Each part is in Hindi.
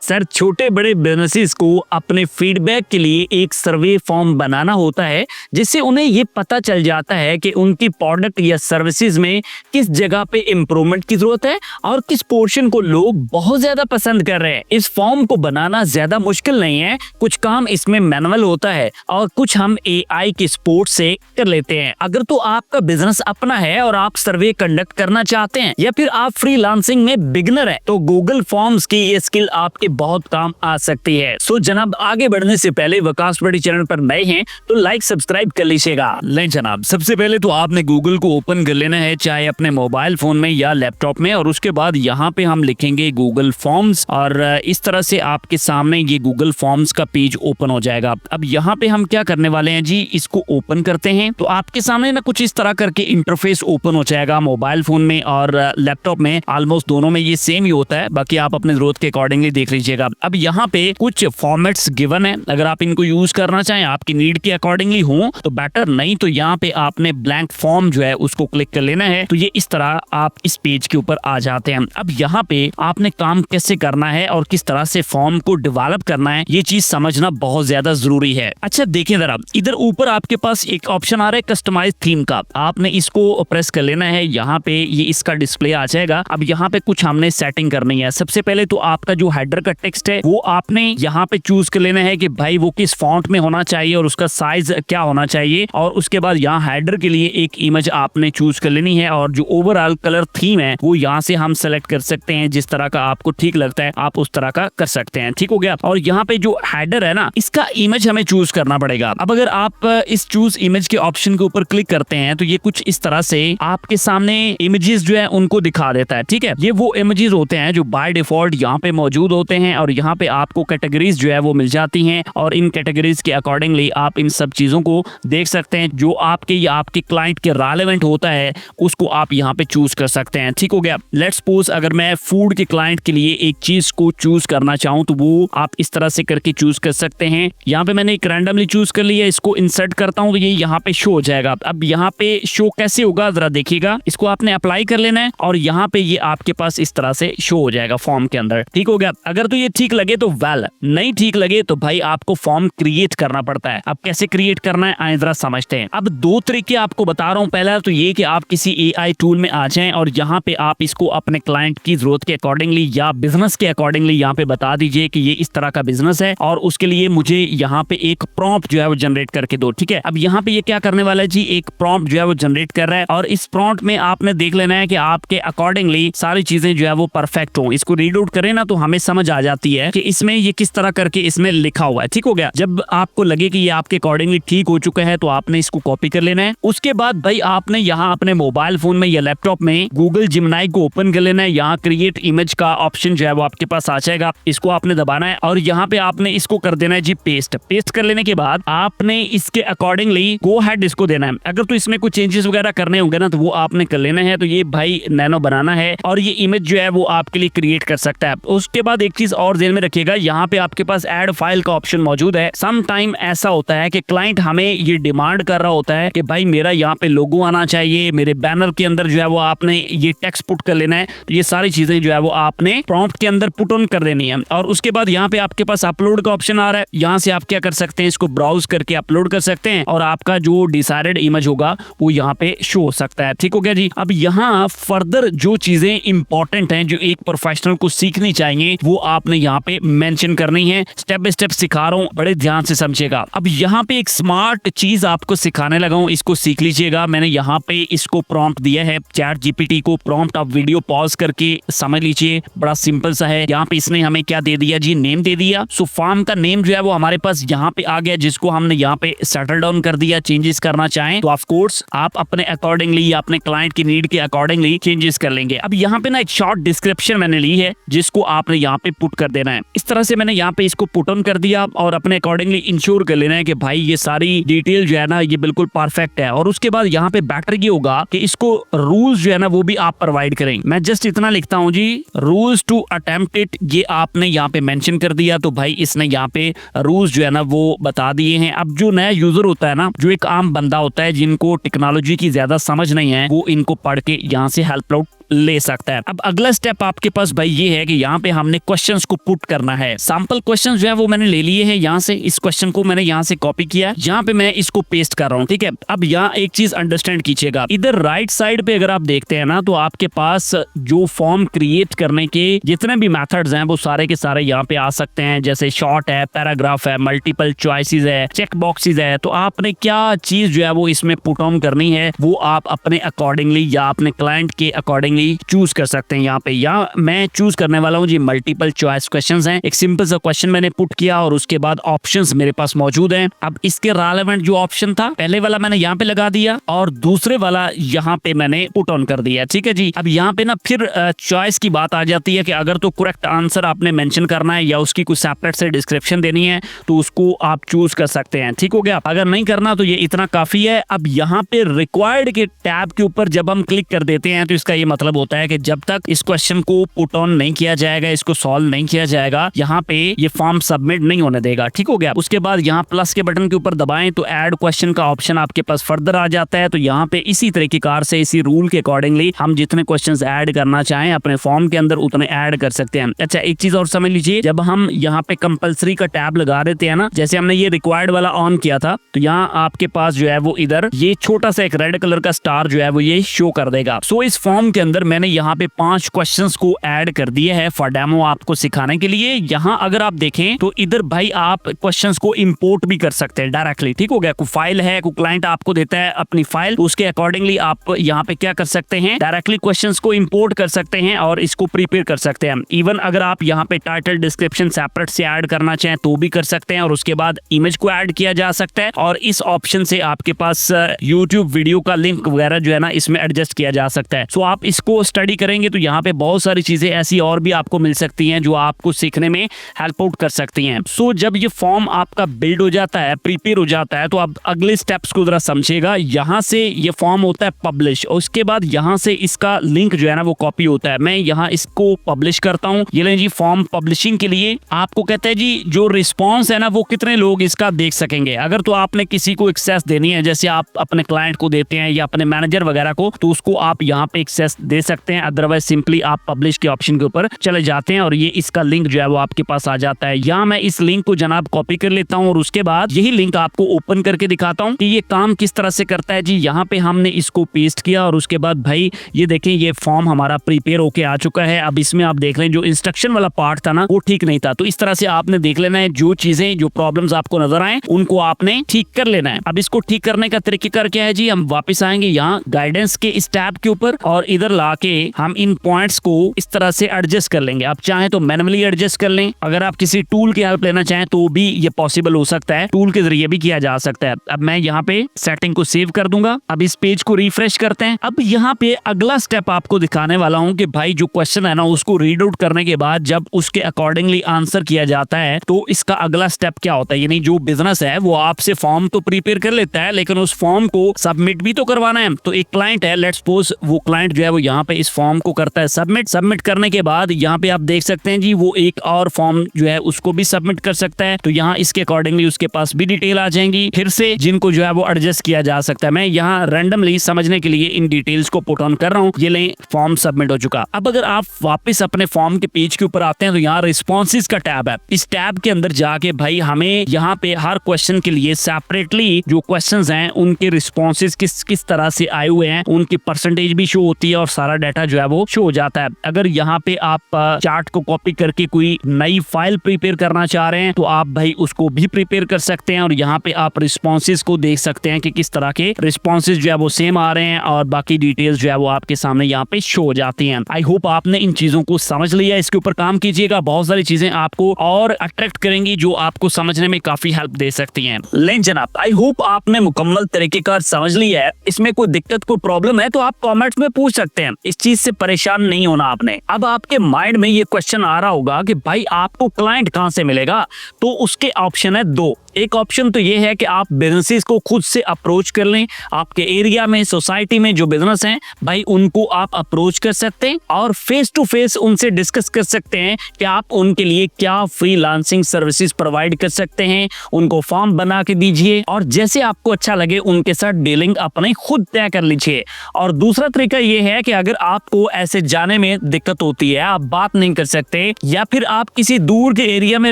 सर छोटे बड़े बिजनेसेस को अपने फीडबैक के लिए एक सर्वे फॉर्म बनाना होता है, जिससे उन्हें ये पता चल जाता है कि उनकी प्रोडक्ट या सर्विसेज में किस जगह पे इम्प्रूवमेंट की जरूरत है और किस पोर्शन को लोग बहुत ज्यादा पसंद कर रहे हैं। इस फॉर्म को बनाना ज्यादा मुश्किल नहीं है, कुछ काम इसमें मैनुअल होता है और कुछ हम AI के सपोर्ट से कर लेते हैं। अगर तो आपका बिजनेस अपना है और आप सर्वे कंडक्ट करना चाहते हैं या फिर आप फ्रीलांसिंग में बिगिनर है, तो गूगल फॉर्म्स की ये स्किल आपके बहुत काम आ सकती है। सो जनाब, आगे बढ़ने से पहले वकास बड़ी चैनल पर नए हैं तो लाइक सब्सक्राइब कर लीजिएगा। नहीं जनाब, सबसे पहले तो आपने गूगल को ओपन कर लेना है, चाहे अपने मोबाइल फोन में या लैपटॉप में, और उसके बाद यहाँ पे हम लिखेंगे गूगल फॉर्म्स और इस तरह से आपके सामने ये गूगल फॉर्म्स का पेज ओपन हो जाएगा। अब यहाँ पे हम क्या करने वाले हैं जी, इसको ओपन करते हैं तो आपके सामने ना कुछ इस तरह करके इंटरफेस ओपन हो जाएगा। मोबाइल फोन में और लैपटॉप में ऑलमोस्ट दोनों में ये सेम ही होता है, बाकी आप अपने जरूरत के अकॉर्डिंगली देख लीजिएगा। अब यहाँ पे कुछ फॉर्मेट्स गिवन है, अगर आप इनको यूज करना चाहें आपकी नीड के अकॉर्डिंगली हो तो बेटर, नहीं तो यहाँ पे आपने ब्लैंक फॉर्म जो है उसको क्लिक कर लेना है। तो ये इस तरह आप इस पेज के ऊपर आ जाते हैं। अब यहाँ पे आपने काम कैसे करना है और किस तरह से फॉर्म को डेवलप करना है, ये चीज समझना बहुत ज्यादा जरूरी है। अच्छा देखिए जरा, इधर ऊपर आपके पास एक ऑप्शन आ रहा है कस्टमाइज थीम का, आपने इसको प्रेस कर लेना है। यहाँ पे ये इसका डिस्प्ले आ जाएगा। अब यहाँ पे कुछ हमने सेटिंग करनी है। सबसे पहले तो आपका जो हेडर का टेक्स्ट है वो आपने यहाँ पे चूज कर लेना है कि भाई वो किस फॉन्ट में होना चाहिए और उसका साइज क्या होना चाहिए, और उसके बाद यहाँ हेडर के लिए एक इमेज आपने चूज कर लेनी है, और जो ओवरऑल कलर थीम है वो यहाँ से हम सेलेक्ट कर सकते हैं। जिस तरह का आपको ठीक लगता है आप उस तरह का कर सकते हैं, ठीक हो गया। और यहाँ पे जो हेडर है ना, इसका इमेज हमें चूज करना पड़ेगा। अब अगर आप इस चूज इमेज के ऑप्शन के ऊपर क्लिक करते हैं तो ये कुछ इस तरह से आपके सामने इमेजेस जो है उनको दिखा देता है, ठीक है। ये वो इमेजेस होते हैं जो बाय डिफॉल्ट यहाँ पे मौजूद होते हैं, और यहाँ पे आपको कैटेगरीज जो है वो मिल जाती हैं, और इन कैटेगरीज के अकॉर्डिंगली आप इन सब चीजों को देख सकते हैं। जो आपके या आपके क्लाइंट के रेलेवेंट होता है उसको आप यहाँ पे चूज कर सकते हैं, ठीक हो गया। लेट्स सपोज अगर मैं फूड के क्लाइंट के लिए एक चीज को चूज करना चाहूँ तो वो आप इस तरह से करके चूज कर सकते हैं। यहाँ पे मैंने एक रैंडमली चूज कर लिया, इसको इंसर्ट करता हूँ तो ये यहाँ पे शो हो जाएगा। अब यहाँ पे शो कैसे होगा जरा देखिएगा, इसको आपने अप्लाई कर लेना है और यहाँ पे ये आपके पास इस तरह से शो हो जाएगा फॉर्म के अंदर, ठीक हो गया। अगर तो ये ठीक लगे तो वेल, नहीं ठीक लगे तो भाई आपको फॉर्म क्रिएट करना पड़ता है। अब कैसे क्रिएट करना है आइए जरा समझते हैं। अब दो तरीके आपको बता रहा हूँ। पहला तो ये कि आप किसी AI टूल में आ जाएं और यहाँ पे आप इसको अपने क्लाइंट की जरूरत के अकॉर्डिंगली या बिजनेस के अकॉर्डिंगली यहाँ पे बता दीजिए कि ये इस तरह का बिजनेस है और उसके लिए मुझे यहाँ पे एक प्रॉम्प्ट जो है वो जनरेट करके दो, ठीक है। अब यहाँ पे ये क्या करने वाला है जी, एक प्रॉम्प्ट जो है वो जनरेट कर रहा है, और इस प्रॉम्प्ट में आपने देख लेना है कि आपके अकॉर्डिंगली सारी चीजें जो है वो परफेक्ट हो। इसको रीड आउट करें ना तो हमें समझ आ जाती है कि इसमें ये किस तरह करके इसमें लिखा हुआ है, ठीक हो गया। जब आपको लगे कि ये आपके अकॉर्डिंगली ठीक हो चुका है तो आपने इसको कॉपी कर लेना है। उसके बाद भाई आपने यहाँ अपने मोबाइल फोन में या लैपटॉप में गूगल जिमिनाई को ओपन कर लेना है। यहाँ क्रिएट इमेज का ऑप्शन जो है वो आपके पास आ जाएगा, इसको आपने दबाना है और यहाँ पे आपने इसको कर देना है जी पेस्ट। पेस्ट कर लेने के बाद आपने इसके अकॉर्डिंगली गो हेड इसको देना है। अगर तो इसमें कुछ चेंजेस वगैरह करने होंगे ना तो वो आपने कर लेना है। तो ये भाई नैनो बनाना है और ये इमेज जो है वो आपके लिए क्रिएट कर सकता है। उसके बाद एक चीज और ध्यान में रखिएगा, यहाँ पे आपके पास ऐड फाइल का ऑप्शन मौजूद है। सम टाइम ऐसा होता है कि क्लाइंट हमें ये डिमांड कर रहा होता है कि भाई मेरा यहाँ पे लोगो आना चाहिए, मेरे बैनर के अंदर जो है वो आपने ये टेक्स्ट पुट कर लेना है। तो ये सारी चीजें जो है वो आपने प्रॉम्प्ट के अंदर पुट ऑन कर देनी है। और उसके बाद यहाँ पे आपके पास अपलोड का ऑप्शन आ रहा है, यहाँ से आप क्या कर सकते हैं, इसको ब्राउज करके अपलोड कर सकते हैं और आपका जो डिसाइडेड इमेज होगा वो यहाँ पे शो हो सकता है, ठीक हो गया जी। अब यहाँ फर्दर जो चीजें इंपॉर्टेंट हैं जो एक प्रोफेशनल को सीखनी चाहिए वो आपने यहाँ पे मेंशन करनी है। स्टेप बाय स्टेप सिखा रहा हूँ, बड़े ध्यान से समझिएगा। अब यहाँ पे एक स्मार्ट चीज आपको सिखाने लगा हूँ, इसको सीख लीजिएगा। मैंने यहाँ पे इसको प्रॉम्प्ट दिया है चैट GPT को प्रॉम्प्ट, आप वीडियो पॉज करके समझ लीजिए, बड़ा सिंपल सा है। यहाँ पे इसने हमें क्या दे दिया जी, नेम दे दिया। सो फॉर्म का नेम जो है वो हमारे पास यहाँ पे आ गया, जिसको हमने यहाँ पे सेटल डाउन कर दिया। चेंजेस करना चाहें तो ऑफ कोर्स आप अपने अकॉर्डिंगली या अपने क्लाइंट की नीड के अकॉर्डिंगली चेंजेस कर लेंगे। अब यहाँ पे ना एक शॉर्ट डिस्क्रिप्शन मैंने ली है जिसको आपने यहाँ पे पुट कर देना है। इस तरह से मैंने यहाँ पे इसको पुट ऑन कर दिया और अपने अकॉर्डिंगली इंश्योर कर लेना है कि भाई ये सारी डिटेल जो है ना ये बिल्कुल परफेक्ट है। और उसके बाद यहाँ पे बेटर ये होगा कि इसको रूल्स जो है ना वो भी आप प्रोवाइड करें। मैं जस्ट इतना लिखता हूँ जी, रूल्स टू अटेम्प्ट इट, ये आपने यहाँ पे मेंशन कर दिया। तो भाई इसने यहाँ पे रूल्स जो है ना वो बता दिए हैं। अब जो नया यूजर होता है ना, जो एक आम बंदा होता है जिनको टेक्नोलॉजी की ज्यादा समझ नहीं है, वो इनको पढ़ के यहाँ से हेल्प आउट ले सकता है। अब अगला स्टेप आपके पास भाई ये है कि यहाँ पे हमने क्वेश्चंस को पुट करना है। सैंपल क्वेश्चंस जो है वो मैंने ले लिए हैं यहाँ से, इस क्वेश्चन को मैंने यहाँ से कॉपी किया, यहाँ पे मैं इसको पेस्ट कर रहा हूँ, ठीक है। अब यहाँ एक चीज अंडरस्टैंड कीजिएगा, इधर राइट साइड पे अगर आप देखते हैं ना तो आपके पास जो फॉर्म क्रिएट करने के जितने भी मेथड्स हैं वो सारे के सारे यहाँ पे आ सकते हैं। जैसे शॉर्ट है, पैराग्राफ है, मल्टीपल चॉइसेस है, चेक बॉक्सेस है। तो आपने क्या चीज जो है वो इसमें पुट ऑन करनी है वो आप अपने अकॉर्डिंगली या अपने क्लाइंट के अकॉर्डिंगली चूज कर सकते हैं। यहाँ पे या मैं चूज करने वाला हूँ जी मल्टीपल चॉइस क्वेश्चंस हैं। एक सिंपल सा क्वेश्चन मैंने पुट किया और उसके बाद ऑप्शंस मेरे पास मौजूद हैं। अब इसके रेलेवेंट जो ऑप्शन था पहले वाला मैंने यहाँ पे लगा दिया और दूसरे वाला यहाँ पे मैंने पुट ऑन कर दिया, ठीक है जी। अब यहाँ पे ना फिर चॉइस की बात आ जाती है कि अगर तो करेक्ट आंसर आपने मेंशन करना है या उसकी कुछ सेपरेट से डिस्क्रिप्शन देनी है तो उसको आप चूज कर सकते हैं, ठीक हो गया। अगर नहीं करना तो ये इतना काफी है। अब यहाँ पे रिक्वायर्ड के टैब के ऊपर जब हम क्लिक कर देते हैं तो इसका ये मतलब होता है कि जब तक इस क्वेश्चन को पुट ऑन नहीं किया जाएगा, इसको सॉल्व नहीं किया जाएगा, यहाँ पे ये फॉर्म सबमिट नहीं होने देगा, ठीक हो गया। उसके बाद यहाँ प्लस के बटन के ऊपर दबाएं तो ऐड क्वेश्चन का ऑप्शन आपके पास फर्दर आ जाता है। तो यहाँ पे इसी तरीके कार से इसी रूल के अकॉर्डिंगली हम जितने क्वेश्चंस ऐड करना चाहें अपने फॉर्म के अंदर उतने ऐड कर सकते हैं। अच्छा एक चीज और समझ लीजिए, जब हम यहाँ पे कंपलसरी का टैब लगा देते हैं ना, जैसे हमने ये रिक्वायर्ड वाला ऑन किया था तो यहाँ आपके पास जो है वो इधर ये छोटा सा एक रेड कलर का स्टार जो है वो ये शो कर देगा। सो इस फॉर्म के अंदर मैंने यहाँ पे 5 क्वेश्चंस को ऐड कर दिए हैं फॉर डेमो आपको सिखाने के लिए। यहाँ अगर आप देखें तो इधर भाई आप क्वेश्चंस को इंपोर्ट भी कर सकते हैं डायरेक्टली, ठीक हो गया। कोई फाइल है, कोई क्लाइंट आपको देता है अपनी फाइल, तो उसके अकॉर्डिंगली आप यहाँ पे क्या कर सकते हैं, डायरेक्टली क्वेश्चंस को इंपोर्ट कर सकते हैं और इसको प्रिपेयर कर सकते हैं। इवन अगर आप यहाँ पे टाइटल डिस्क्रिप्शन सेपरेट से ऐड करना चाहें तो भी कर सकते हैं और उसके बाद इमेज को ऐड किया जा सकता है और इस ऑप्शन से आपके पास यूट्यूब वीडियो का लिंक वगैरह जो है ना इसमें एडजस्ट किया जा सकता है। सो आप इसको स्टडी करेंगे तो यहाँ पे बहुत सारी चीजें ऐसी और भी आपको मिल सकती हैं जो आपको सीखने में हेल्प आउट कर सकती हैं। सो जब ये फॉर्म आपका बिल्ड हो जाता है, प्रिपेयर हो जाता है, तो आप अगले स्टेप्स को जरा समझिएगा। यहाँ से ये फॉर्म होता है पब्लिश और उसके बाद यहाँ से इसका लिंक जो है ना वो कॉपी होता है। मैं यहाँ इसको पब्लिश करता हूँ। ये लें जी, फॉर्म पब्लिशिंग के लिए आपको कहते हैं जी जो रिस्पॉन्स है ना वो कितने लोग इसका देख सकेंगे। अगर तो आपने किसी को एक्सेस देनी है, जैसे आप अपने क्लाइंट को देते हैं या अपने मैनेजर वगैरह को, तो उसको आप यहाँ पे एक्सेस दे सकते हैं। अदरवाइज सिंपली आप पब्लिश के ऑप्शन के ऊपर चले जाते हैं और ये इसका लिंक जो है वो आपके पास आ जाता है। यहाँ मैं इस लिंक को जनाब कॉपी कर लेता हूँ और उसके बाद यही लिंक आपको ओपन करके दिखाता हूँ कि ये काम किस तरह से करता है जी। यहाँ पे हमने इसको पेस्ट किया और उसके बाद भाई ये देखें ये फॉर्म हमारा प्रिपेयर होके आ चुका है। अब इसमें आप देख रहे हैं जो इंस्ट्रक्शन वाला पार्ट था ना वो ठीक नहीं था, तो इस तरह से आपने देख लेना है जो चीजें जो प्रॉब्लम्स आपको नजर आए उनको आपने ठीक कर लेना है। अब इसको ठीक करने का तरीका क्या है जी, हम वापस आएंगे यहाँ गाइडेंस के इस टैब के ऊपर और इधर लाके हम इन पॉइंट्स को इस तरह से एडजस्ट कर लेंगे। आप चाहें तो मैनुअली एडजस्ट कर लें, अगर आप किसी टूल की हेल्प लेना चाहें तो भी ये पॉसिबल हो सकता है, टूल के जरिए भी किया जा सकता है। अब मैं यहाँ पे सेटिंग को सेव कर दूंगा। अब इस पेज को रिफ्रेश करते हैं। अब यहाँ पे अगला स्टेप आपको दिखाने वाला हूँ कि भाई जो क्वेश्चन है ना उसको रीड आउट करने के बाद जब उसके अकॉर्डिंगली आंसर किया जाता है तो इसका अगला स्टेप क्या होता है। यानी जो बिजनेस है वो आपसे फॉर्म तो प्रिपेयर कर लेता है लेकिन उस फॉर्म को सबमिट भी तो करवाना है। तो एक क्लाइंट है, लेट्स सपोज वो क्लाइंट जो है वो यहाँ पे इस फॉर्म को करता है सबमिट करने के बाद यहाँ पे आप देख सकते हैं जी वो एक और फॉर्म जो है उसको भी सबमिट कर सकता है। तो यहाँ इसके अकॉर्डिंगली उसके पास भी डिटेल आ जाएंगी फिर से जिनको जो है वो एडजस्ट किया जा सकता है। मैं यहाँ रैंडमली समझने के लिए इन डिटेल्स को पुट ऑन कर रहा हूँ। ये लें फॉर्म सबमिट हो चुका। अब अगर आप वापस अपने फॉर्म के पेज के ऊपर आते हैं तो यहाँ रिस्पॉन्सेज का टैब है। इस टैब के अंदर जाके भाई हमें यहाँ पे हर क्वेश्चन के लिए सेपरेटली जो क्वेश्चंस हैं उनके रिस्पॉन्सेज किस तरह से आए हुए हैं उनकी परसेंटेज भी शो होती है और सारा डाटा जो है वो शो हो जाता है। अगर यहाँ पे आप चार्ट को कॉपी करके कोई नई फाइल प्रिपेयर करना चाह रहे हैं तो आप भाई उसको भी प्रिपेयर कर सकते हैं और यहाँ पे आप रिस्पॉन्सेज को देख सकते हैं कि किस तरह के रिस्पॉन्सेज जो है वो सेम आ रहे हैं और बाकी डिटेल्स जो है वो आपके सामने यहाँ पे शो हो जाती हैं। आई होप आपने इन चीजों को समझ लिया। इसके ऊपर काम कीजिएगा, बहुत सारी चीजें आपको और अट्रैक्ट करेंगी जो आपको समझने में काफी हेल्प दे सकती हैं। लें जनाब, आई होप आपने मुकम्मल तरीकेकार समझ लिया है। इसमें कोई दिक्कत कोई प्रॉब्लम है तो आप कमेंट्स में पूछ सकते हैं। इस चीज से परेशान नहीं होना आपने। अब आपके माइंड में ये क्वेश्चन आ रहा होगा कि भाई आपको क्लाइंट कहां से मिलेगा, तो उसके ऑप्शन है 2। एक ऑप्शन तो ये है कि आप बिजनेसेस को खुद से अप्रोच कर लें। आपके एरिया में, सोसाइटी में जो बिजनेस हैं भाई, उनको आप अप्रोच कर सकते हैं और फेस टू फेस उनसे डिस्कस कर सकते हैं कि आप उनके लिए क्या फ्रीलांसिंग सर्विसेज प्रोवाइड कर सकते हैं। उनको फॉर्म बना के दीजिए और जैसे आपको अच्छा लगे उनके साथ डीलिंग अपने खुद तय कर लीजिए। और दूसरा तरीका ये है कि अगर आपको ऐसे जाने में दिक्कत होती है, आप बात नहीं कर सकते या फिर आप किसी दूर के एरिया में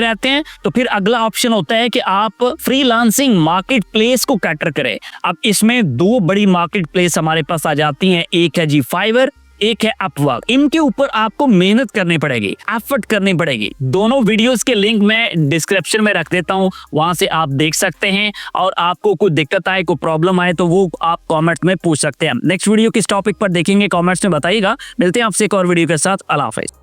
रहते हैं, तो फिर अगला ऑप्शन होता है कि आप फ्रीलांसिंग मार्केट प्लेस को कैटर करें। अब इसमें दो बड़ी मार्केट प्लेस हमारे पास आ जाती हैं, एक है जी फाइवर, एक है अपवर्क। इनके ऊपर आपको मेहनत करनी पड़ेगी, एफर्ट करनी पड़ेगी। दोनों वीडियोस के लिंक मैं डिस्क्रिप्शन में रख देता हूं, वहां से आप देख सकते हैं। और आपको कोई दिक्कत आए, कोई प्रॉब्लम आए तो वो आप कमेंट में पूछ सकते हैं। नेक्स्ट वीडियो किस टॉपिक पर देखेंगे कमेंट्स में बताइएगा। मिलते हैं आपसे एक और वीडियो के साथ। अल्लाह हाफिज़।